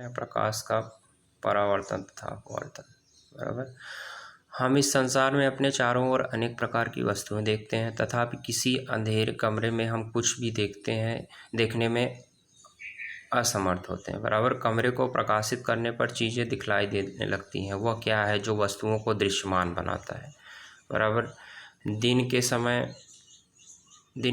हैं प्रकाश का परावर्तन तथा अपवर्तन। बराबर। हम इस संसार में अपने चारों ओर अनेक प्रकार की वस्तुएं देखते हैं, तथापि किसी अंधेरे कमरे में हम कुछ भी देखने में असमर्थ होते हैं। बराबर। कमरे को प्रकाशित करने पर चीज़ें दिखलाई देने लगती हैं। वह क्या है जो वस्तुओं को दृश्यमान बनाता है? बराबर। दिन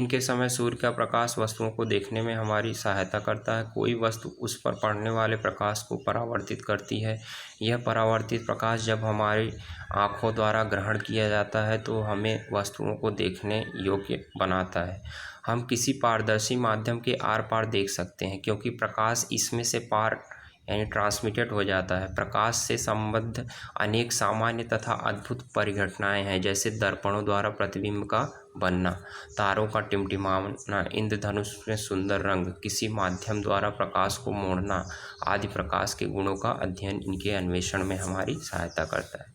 के समय सूर्य का प्रकाश वस्तुओं को देखने में हमारी सहायता करता है। कोई वस्तु उस पर पड़ने वाले प्रकाश को परावर्तित करती है। यह परावर्तित प्रकाश जब हमारी आँखों द्वारा ग्रहण किया जाता है तो हमें वस्तुओं को देखने योग्य बनाता है। हम किसी पारदर्शी माध्यम के आर पार देख सकते हैं, क्योंकि प्रकाश इसमें से पार यानी ट्रांसमिटेड हो जाता है। प्रकाश से संबद्ध अनेक सामान्य तथा अद्भुत परिघटनाएं हैं, जैसे दर्पणों द्वारा प्रतिबिंब का बनना, तारों का टिमटिमाना, इंद्रधनुष में सुंदर रंग, किसी माध्यम द्वारा प्रकाश को मोड़ना आदि। प्रकाश के गुणों का अध्ययन इनके अन्वेषण में हमारी सहायता करता है।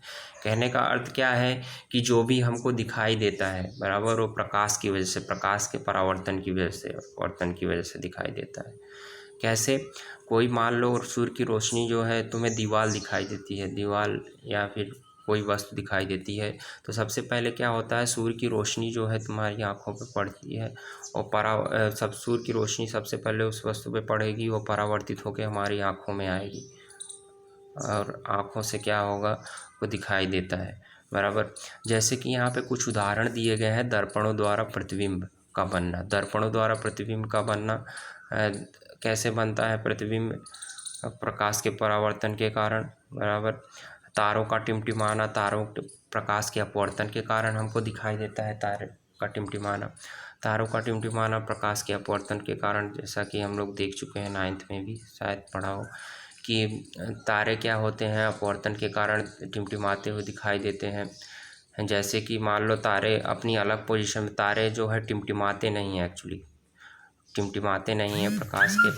कहने का अर्थ क्या है कि जो भी हमको दिखाई देता है, बराबर, वो प्रकाश की वजह से, प्रकाश के परावर्तन की वजह से, अपवर्तन की वजह से दिखाई देता है। कैसे? कोई मान लो सूर्य की रोशनी जो है, तुम्हें दीवार दिखाई देती है, दीवार या फिर कोई वस्तु दिखाई देती है, तो सबसे पहले क्या होता है, सूर्य की रोशनी जो है तुम्हारी आँखों पे पड़ती है और सूर्य की रोशनी सबसे पहले उस वस्तु पे पड़ेगी, वो परावर्तित होकर हमारी आँखों में आएगी और आँखों से क्या होगा, वो दिखाई देता है। बराबर। जैसे कि यहाँ पे कुछ उदाहरण दिए गए हैं। दर्पणों द्वारा प्रतिबिंब का बनना। दर्पणों द्वारा प्रतिबिंब का बनना कैसे बनता है? प्रतिबिंब प्रकाश के परावर्तन के कारण। बराबर। तारों का टिमटिमाना, प्रकाश के अपवर्तन के कारण हमको दिखाई देता है। तारों का टिमटिमाना प्रकाश के अपवर्तन के कारण, जैसा कि हम लोग देख चुके हैं 9th में भी शायद पढ़ा हो कि तारे क्या होते हैं, अपवर्तन के कारण टिमटिमाते हुए दिखाई देते हैं। जैसे कि मान लो तारे अपनी अलग पोजीशन में, तारे जो है टिमटिमाते नहीं हैं, एक्चुअली टिमटिमाते नहीं हैं, प्रकाश के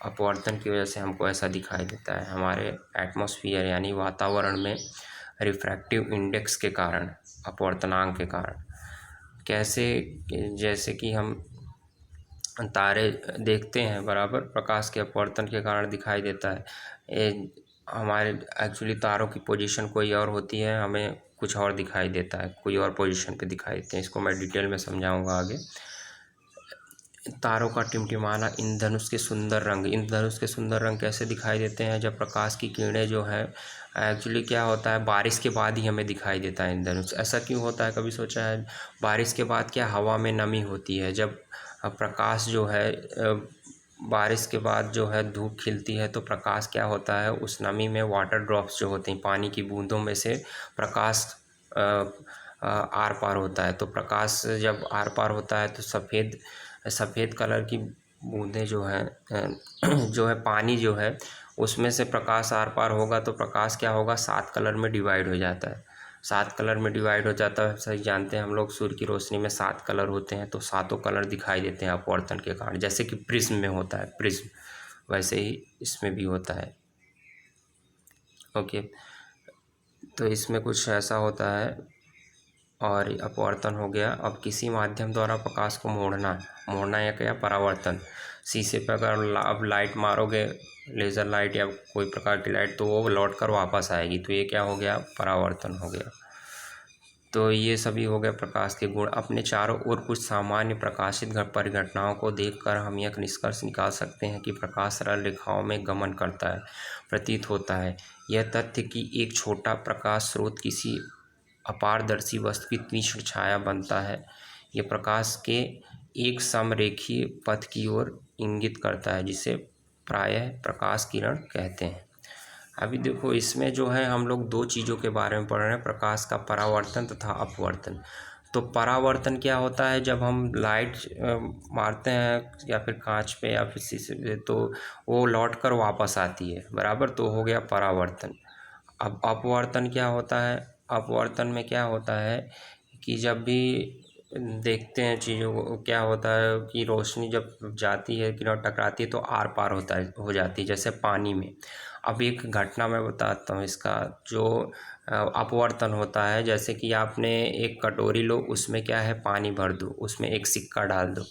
अपवर्तन की वजह से हमको ऐसा दिखाई देता है। हमारे एटमॉस्फेयर यानी वातावरण में रिफ्रैक्टिव इंडेक्स के कारण, अपवर्तनांक के कारण। कैसे? जैसे कि हम तारे देखते हैं, बराबर, प्रकाश के अपवर्तन के कारण दिखाई देता है। हमारे एक्चुअली तारों की पोजीशन कोई और होती है, हमें कुछ और दिखाई देता है, कोई और पोजीशन पे दिखाई देते हैं। इसको मैं डिटेल में समझाऊंगा आगे। तारों का टिमटिमाना, इंद्रधनुष के सुंदर रंग। इंद्रधनुष के सुंदर रंग कैसे दिखाई देते हैं? जब प्रकाश की किरणें जो है, एक्चुअली क्या होता है, बारिश के बाद ही हमें दिखाई देता है इंद्रधनुष। ऐसा क्यों होता है, कभी सोचा है? बारिश के बाद क्या हवा में नमी होती है, जब प्रकाश जो है, बारिश के बाद जो है धूप खिलती है तो प्रकाश क्या होता है, उस नमी में वाटर ड्रॉप्स जो होते हैं, पानी की बूंदों में से प्रकाश आर पार होता है। तो प्रकाश जब आर पार होता है तो सफ़ेद कलर की बूंदें जो हैं जो है, पानी जो है, उसमें से प्रकाश आर पार होगा तो प्रकाश क्या होगा, 7 कलर में डिवाइड हो जाता है। 7 कलर में डिवाइड हो जाता है। सही जानते हैं हम लोग, सूर्य की रोशनी में 7 कलर होते हैं, तो सातों कलर दिखाई देते हैं अपवर्तन के कारण। जैसे कि प्रिज्म में होता है, प्रिज्म, वैसे ही इसमें भी होता है। ओके, तो इसमें कुछ ऐसा होता है। और अपवर्तन हो गया। अब किसी माध्यम द्वारा प्रकाश को मोड़ना या क्या, परावर्तन। शीशे पर अगर अब लाइट मारोगे, लेज़र लाइट या कोई प्रकार की लाइट, तो वो लौट कर वापस आएगी, तो ये क्या हो गया, परावर्तन हो गया। तो ये सभी हो गए प्रकाश के गुण। अपने चारों ओर कुछ सामान्य प्रकाशित परिघटनाओं को देखकर हम यह निष्कर्ष निकाल सकते हैं कि प्रकाश सरल रेखाओं में गमन करता है, प्रतीत होता है। यह तथ्य कि एक छोटा प्रकाश स्रोत किसी अपारदर्शी वस्तु की तीक्ष्ण छाया बनता है, यह प्रकाश के एक समरेखीय पथ की ओर इंगित करता है, जिसे प्रायः प्रकाश किरण कहते हैं। अभी देखो, इसमें जो है हम लोग 2 चीज़ों के बारे में पढ़ रहे हैं, प्रकाश का परावर्तन तथा अपवर्तन। तो परावर्तन क्या होता है, जब हम लाइट मारते हैं या फिर कांच पे या फिर शीशे पे, तो वो लौट कर वापस आती है, बराबर, तो हो गया परावर्तन। अब अपवर्तन क्या होता है? अपवर्तन में क्या होता है कि जब भी देखते हैं चीज़ों को, क्या होता है कि रोशनी जब जाती है, किरण टकराती है, तो आर पार हो जाती है, जैसे पानी में। अब एक घटना मैं बताता हूँ इसका, जो अपवर्तन होता है। जैसे कि आपने एक कटोरी लो, उसमें क्या है, पानी भर दो, उसमें एक सिक्का डाल दो,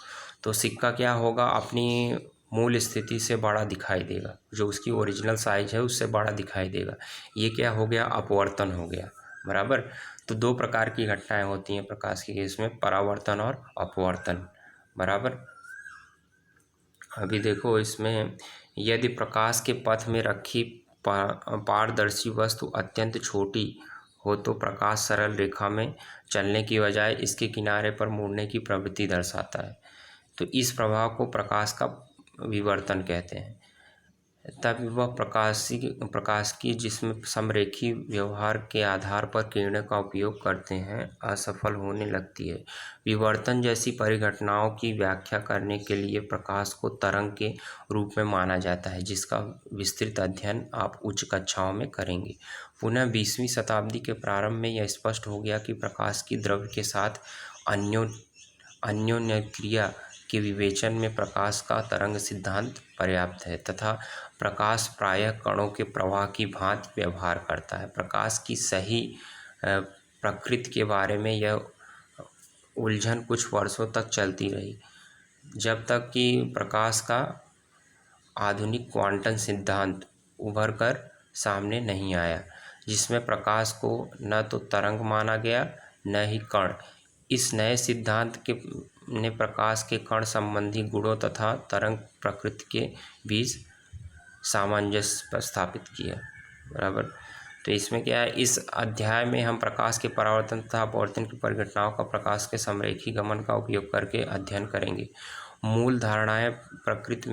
तो सिक्का क्या होगा, अपनी मूल स्थिति से बड़ा दिखाई देगा, जो उसकी ओरिजिनल साइज है उससे बड़ा दिखाई देगा। ये क्या हो गया? अपवर्तन हो गया। बराबर। तो दो प्रकार की घटनाएं होती हैं प्रकाश के केस में, परावर्तन और अपवर्तन। बराबर। अभी देखो इसमें, यदि प्रकाश के पथ में रखी पारदर्शी वस्तु अत्यंत छोटी हो तो प्रकाश सरल रेखा में चलने की बजाय इसके किनारे पर मुड़ने की प्रवृत्ति दर्शाता है। तो इस प्रभाव को प्रकाश का विवर्तन कहते हैं। तब वह प्रकाश की जिसमें समरेखी व्यवहार के आधार पर किरणें का उपयोग करते हैं असफल होने लगती है। विवर्तन जैसी परिघटनाओं की व्याख्या करने के लिए प्रकाश को तरंग के रूप में माना जाता है, जिसका विस्तृत अध्ययन आप उच्च कक्षाओं में करेंगे। पुनः 20वीं शताब्दी के प्रारंभ में यह स्पष्ट हो गया कि प्रकाश की द्रव्य के साथ अन्योन्यक्रिया के विवेचन में प्रकाश का तरंग सिद्धांत पर्याप्त है तथा प्रकाश प्रायः कणों के प्रवाह की भांति व्यवहार करता है। प्रकाश की सही प्रकृति के बारे में यह उलझन कुछ वर्षों तक चलती रही, जब तक कि प्रकाश का आधुनिक क्वांटम सिद्धांत उभर कर सामने नहीं आया, जिसमें प्रकाश को न तो तरंग माना गया न ही कण। इस नए सिद्धांत ने प्रकाश के कण संबंधी गुणों तथा तरंग प्रकृति के बीच सामंजस्य स्थापित किया। बराबर। तो इसमें क्या है, इस अध्याय में हम प्रकाश के परावर्तन तथा अपवर्तन की परिघटनाओं का प्रकाश के समरेखी गमन का उपयोग करके अध्ययन करेंगे। मूल धारणाएं प्रकृति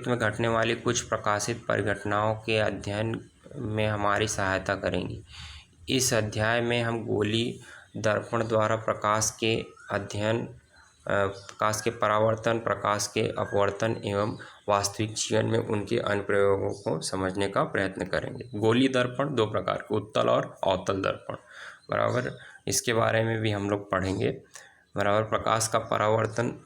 में घटने वाली कुछ प्रकाशित परिघटनाओं के अध्ययन में हमारी सहायता करेंगी। इस अध्याय में हम गोली दर्पण द्वारा प्रकाश के अध्ययन, प्रकाश के परावर्तन, प्रकाश के अपवर्तन एवं वास्तविक जीवन में उनके अनुप्रयोगों को समझने का प्रयत्न करेंगे। गोली दर्पण दो प्रकार के, उत्तल और अवतल दर्पण। बराबर। इसके बारे में भी हम लोग पढ़ेंगे। बराबर। प्रकाश का परावर्तन,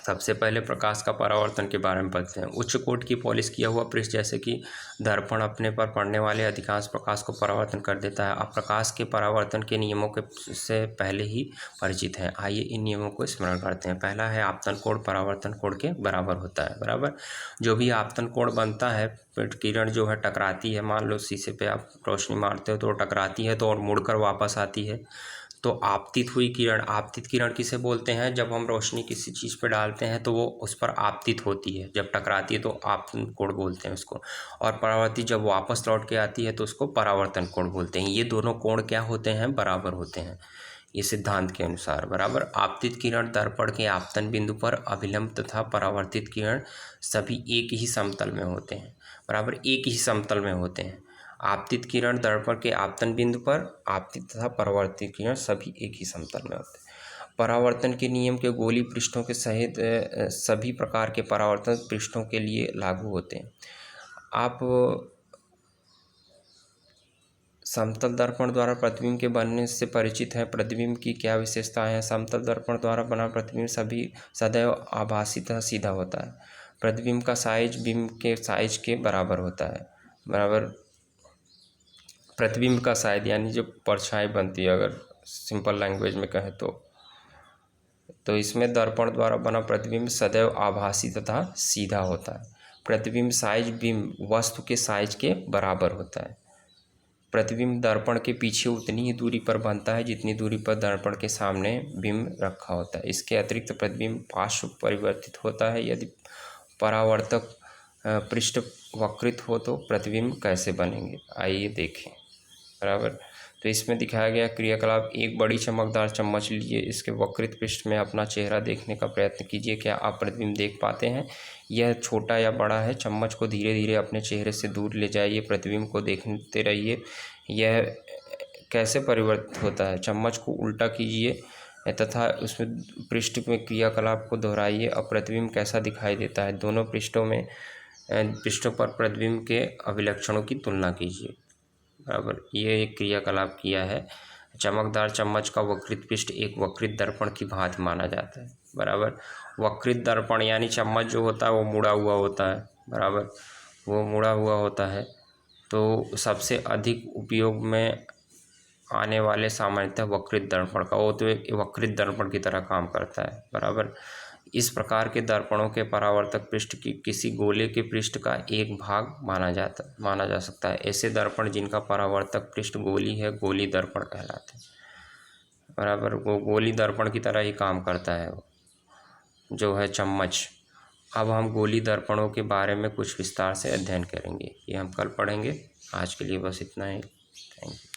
सबसे पहले प्रकाश का परावर्तन के बारे में पढ़ते हैं। उच्च कोटि की पॉलिश किया हुआ पृष्ठ जैसे कि दर्पण अपने पर पड़ने वाले अधिकांश प्रकाश को परावर्तन कर देता है। आप प्रकाश के परावर्तन के नियमों के से पहले ही परिचित हैं। आइए इन नियमों को स्मरण करते हैं। पहला है आपतन कोण परावर्तन कोण के बराबर होता है। बराबर। जो भी आपतन कोण बनता है, किरण जो है टकराती है, मान लो शीशे पे आप रोशनी मारते हो तो टकराती है तो और मुड़कर वापस आती है, तो आपतित हुई किरण, आपतित किरण किसे बोलते हैं? जब हम रोशनी किसी चीज़ पर डालते हैं तो वो उस पर आपतित होती है, जब टकराती है तो आपतन कोण बोलते हैं उसको। और परावर्तित जब वापस लौट के आती है तो उसको परावर्तन कोण बोलते हैं। ये दोनों कोण क्या होते हैं? बराबर होते हैं, ये सिद्धांत के अनुसार। बराबर। आपतित किरण दर्पण के आपतन बिंदु पर अभिलंब तथा परावर्तित किरण सभी एक ही समतल में होते हैं। बराबर। एक ही समतल में होते हैं। आपतित किरण दर्पण के आपतन बिंदु पर, आपतित तथा परावर्तित किरण सभी एक ही समतल में होते हैं। परावर्तन के नियम के गोली पृष्ठों के सहित सभी प्रकार के परावर्तन पृष्ठों के लिए लागू होते हैं। आप समतल दर्पण द्वारा प्रतिबिंब के बनने से परिचित हैं। प्रतिबिंब की क्या विशेषताएं हैं? समतल दर्पण द्वारा बना प्रतिबिंब सदैव आभासी तथा सीधा होता है। प्रतिबिंब का साइज बिंब के साइज के बराबर होता है। बराबर। प्रतिबिंब का साइज यानी जो परछाई बनती है, अगर सिंपल लैंग्वेज में कहें तो इसमें दर्पण द्वारा बना प्रतिबिंब सदैव आभासी तथा सीधा होता है। प्रतिबिंब साइज बिंब वस्तु के साइज के बराबर होता है। प्रतिबिंब दर्पण के पीछे उतनी ही दूरी पर बनता है जितनी दूरी पर दर्पण के सामने बिंब रखा होता है। इसके अतिरिक्त प्रतिबिंब पार्श्व परिवर्तित होता है। यदि परावर्तक पृष्ठ वक्रित हो तो प्रतिबिंब कैसे बनेंगे, आइए देखें। बराबर। तो इसमें दिखाया गया क्रियाकलाप, एक बड़ी चमकदार चम्मच लीजिए, इसके वक्रित पृष्ठ में अपना चेहरा देखने का प्रयत्न कीजिए। क्या आप प्रतिबिंब देख पाते हैं? यह छोटा या बड़ा है? चम्मच को धीरे धीरे अपने चेहरे से दूर ले जाइए, प्रतिबिंब को देखते रहिए। यह कैसे परिवर्तित होता है? चम्मच को उल्टा कीजिए तथा उसमें पृष्ठ में क्रियाकलाप को दोहराइए। अब प्रतिबिंब कैसा दिखाई देता है? दोनों पृष्ठों पर प्रतिबिंब के अभिलक्षणों की तुलना कीजिए। बराबर। ये एक क्रियाकलाप किया है। चमकदार चम्मच का वक्रित पृष्ठ एक वक्रित दर्पण की भांति माना जाता है। बराबर। वक्रित दर्पण यानी चम्मच जो होता है वो मुड़ा हुआ होता है। बराबर। वो मुड़ा हुआ होता है। तो सबसे अधिक उपयोग में आने वाले सामान्यतः वक्रित दर्पण का, वो तो एक वक्रित दर्पण की तरह काम करता है। बराबर। इस प्रकार के दर्पणों के परावर्तक पृष्ठ की किसी गोले के पृष्ठ का एक भाग माना जा सकता है। ऐसे दर्पण जिनका परावर्तक पृष्ठ गोली है गोली दर्पण कहलाते हैं। बराबर, वो गोली दर्पण की तरह ही काम करता है वो, जो है चम्मच। अब हम गोली दर्पणों के बारे में कुछ विस्तार से अध्ययन करेंगे, ये हम कल पढ़ेंगे। आज के लिए बस इतना ही। Thank you.